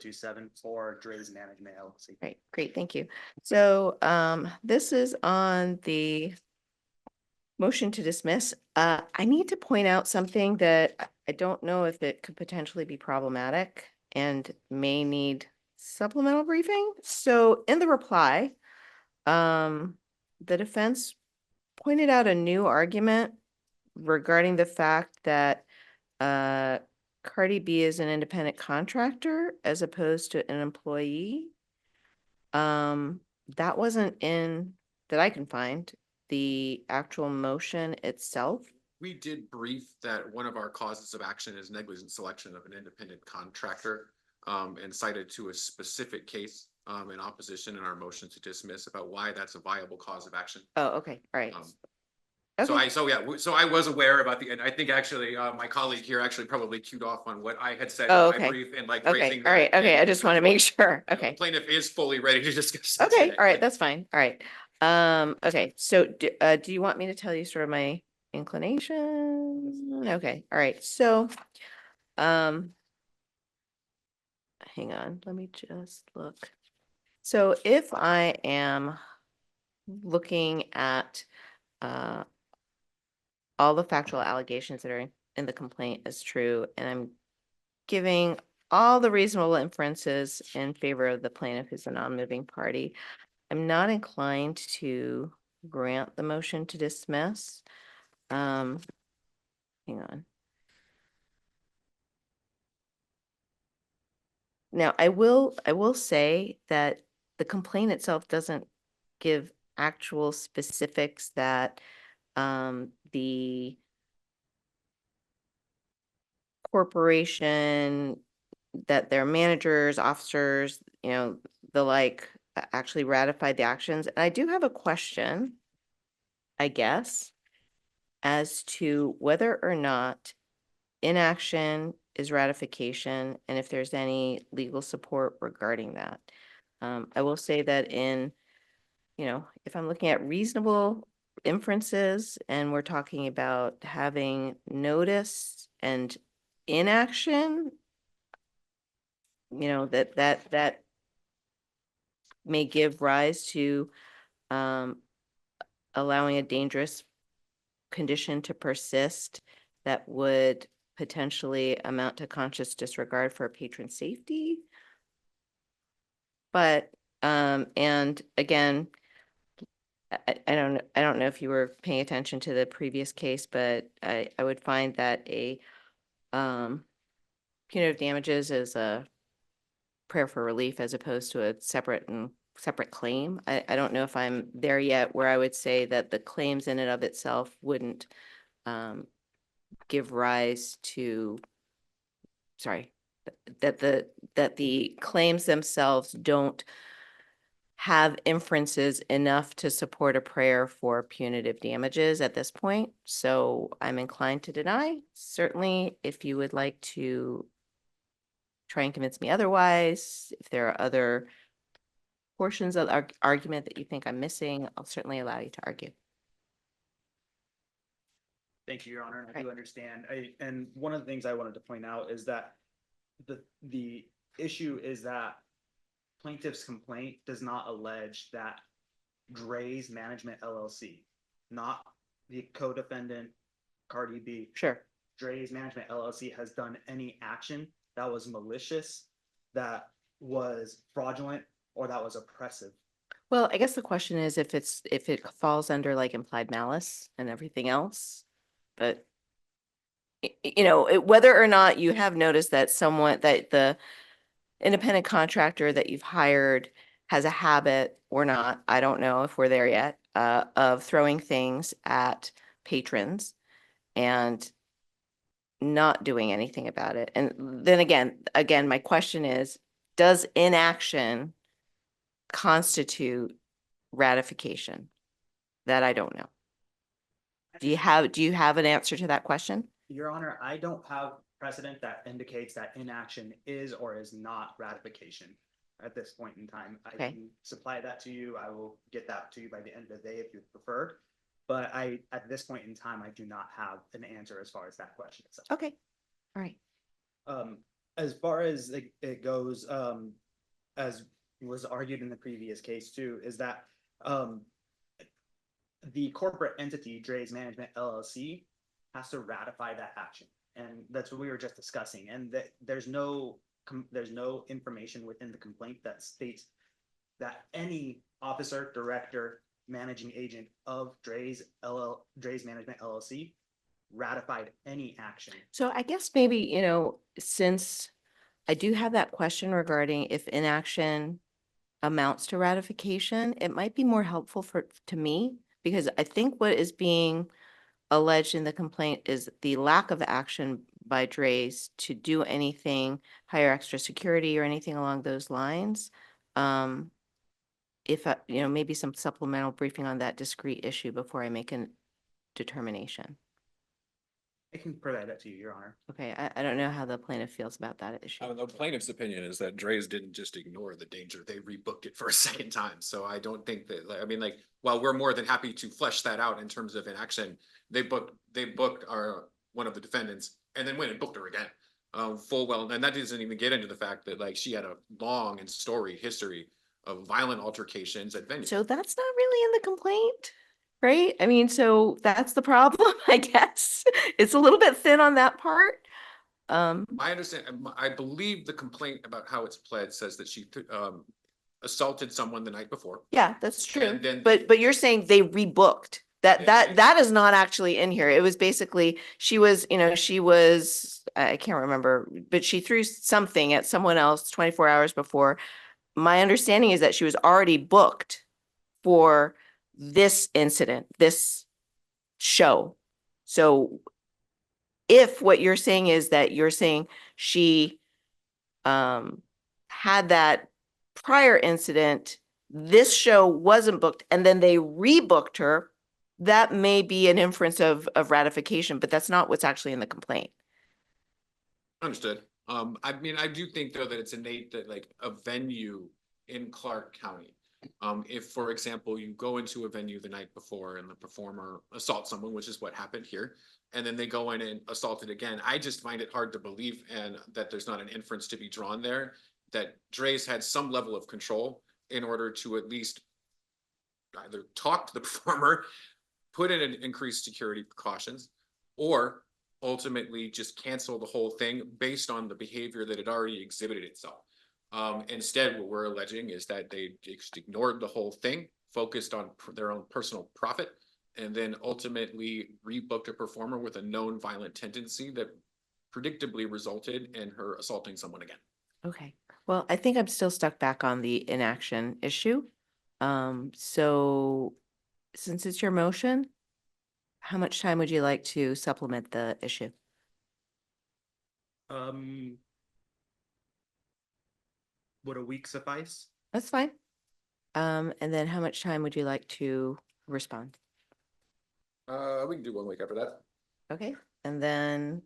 027 for Dre's Management LLC. Great, thank you. So this is on the motion to dismiss. I need to point out something that I don't know if it could potentially be problematic and may need supplemental briefing. So in the reply, the defense pointed out a new argument regarding the fact that Cardi B is an independent contractor as opposed to an employee. That wasn't in, that I can find, the actual motion itself. We did brief that one of our causes of action is negligent selection of an independent contractor, and cited to a specific case in opposition in our motion to dismiss about why that's a viable cause of action. Oh, okay, all right. Okay. So I was aware about and I think actually my colleague here actually probably cued off on what I had said in my brief and like Okay, raising all right, that. okay, I just want to make sure, okay. The plaintiff is fully ready to discuss that Okay, today. all right, that's fine, all right. Okay, so do you want me to tell you sort of my inclination? Okay, all right, so, hang on, let me just look. So if I am looking at, all the factual allegations that are in the complaint as true, and I'm giving all the reasonable inferences in favor of the plaintiff who's a non-moving party, I'm not inclined to grant the motion to dismiss. Hang on. Now, I will say that the complaint itself doesn't give actual specifics that the corporation, that their managers, officers, the like, actually ratified the actions. And I do have a question, I guess, as to whether or not inaction is ratification and if there's any legal support regarding that. I will say that if I'm looking at reasonable inferences and we're talking about having notice and inaction, that may give rise to allowing a dangerous condition to persist that would potentially amount to conscious disregard for patron safety. But and again, I don't know if you were paying attention to the previous case, but I would find that a punitive damages is a prayer for relief as opposed to a separate claim. I don't know if I'm there yet where I would say that the claims in and of itself wouldn't give rise to, that the claims themselves don't have inferences enough to support a prayer for punitive damages at this point. So I'm inclined to deny. Certainly, if you would like to try and convince me otherwise, if there are other portions of the argument that you think I'm missing, I'll certainly allow you to argue. Thank you, Your Honor. I do understand. And one of the things I wanted to point out is that the issue is that plaintiff's complaint does not allege that Dre's Management LLC, not the co-defendant Cardi B. Sure. Dre's Management LLC has done any action that was malicious, that was fraudulent, or that was oppressive. Well, I guess the question is if it falls under like implied malice and everything else, but whether or not you have noticed that that the independent contractor that you've hired has a habit or not, I don't know if we're there yet, of throwing things at patrons and not doing anything about it. And then again, my question is, does inaction constitute ratification? That I don't know. Do you have an answer to that question? Your Honor, I don't have precedent that indicates that inaction is or is not ratification at this point in time. I can supply that to you. I will get that to you by the end of the day if you prefer. But at this point in time, I do not have an answer as far as that question itself. Okay. All right. as far as it goes, as was argued in the previous case too, is that, the corporate entity, Dre's Management LLC, has to ratify that action. And that's what we were just discussing. And that there's no information within the complaint that states that any officer, director, managing agent of Dre's Management LLC ratified any action. So I guess maybe, you know, since I do have that question regarding if inaction amounts to ratification, it might be more helpful to me, because I think what is being alleged in the complaint is the lack of action by Dre's to do anything, hire extra security or anything along those lines. If, you know, maybe some supplemental briefing on that discrete issue before I make a determination. I can provide that to you, Your Honor. Okay, I don't know how the plaintiff feels about that issue. The plaintiff's opinion is that Dre's didn't just ignore the danger, they rebooked it for a second time. So I don't think that, like, I mean, like, while we're more than happy to flesh that out in terms of inaction, they booked one of the defendants and then went and booked her again. Full well, and that doesn't even get into the fact that, like, she had a long and storied history of violent altercations at venues. So that's not really in the complaint, right? I mean, so that's the problem, I guess. It's a little bit thin on that part. I understand, I believe the complaint about how it's pled says that she assaulted someone the night before. Yeah, that's true. And then- But you're saying they rebooked. Yeah. That is not actually in here. It was basically, she was, you know, I can't remember, but she threw something at someone else 24 hours before. My understanding is that she was already booked for this incident, this show. So if what you're saying is that you're saying she had that prior incident, this show wasn't booked, and then they rebooked her, that may be an inference of ratification, but that's not what's actually in the complaint. Understood. I mean, I do think though that it's innate that, like, a venue in Clark County, if, for example, you go into a venue the night before and the performer assaults someone, which is what happened here, and then they go in and assault it again, I just find it hard to believe, and that there's not an inference to be drawn there, that Dre's had some level of control in order to at least either talk to the performer, put in an increased security precautions, or ultimately just cancel the whole thing based on the behavior that had already exhibited itself. Instead, what we're alleging is that they just ignored the whole thing, focused on their own personal profit, and then ultimately rebooked a performer with a known violent tendency that predictably resulted in her assaulting someone again. Okay, well, I think I'm still stuck back on the inaction issue. So since it's your motion, how much time would you like to supplement the issue? Would a week suffice? That's fine. And then how much time would you like to respond? We can do 1 week after that. Okay, and then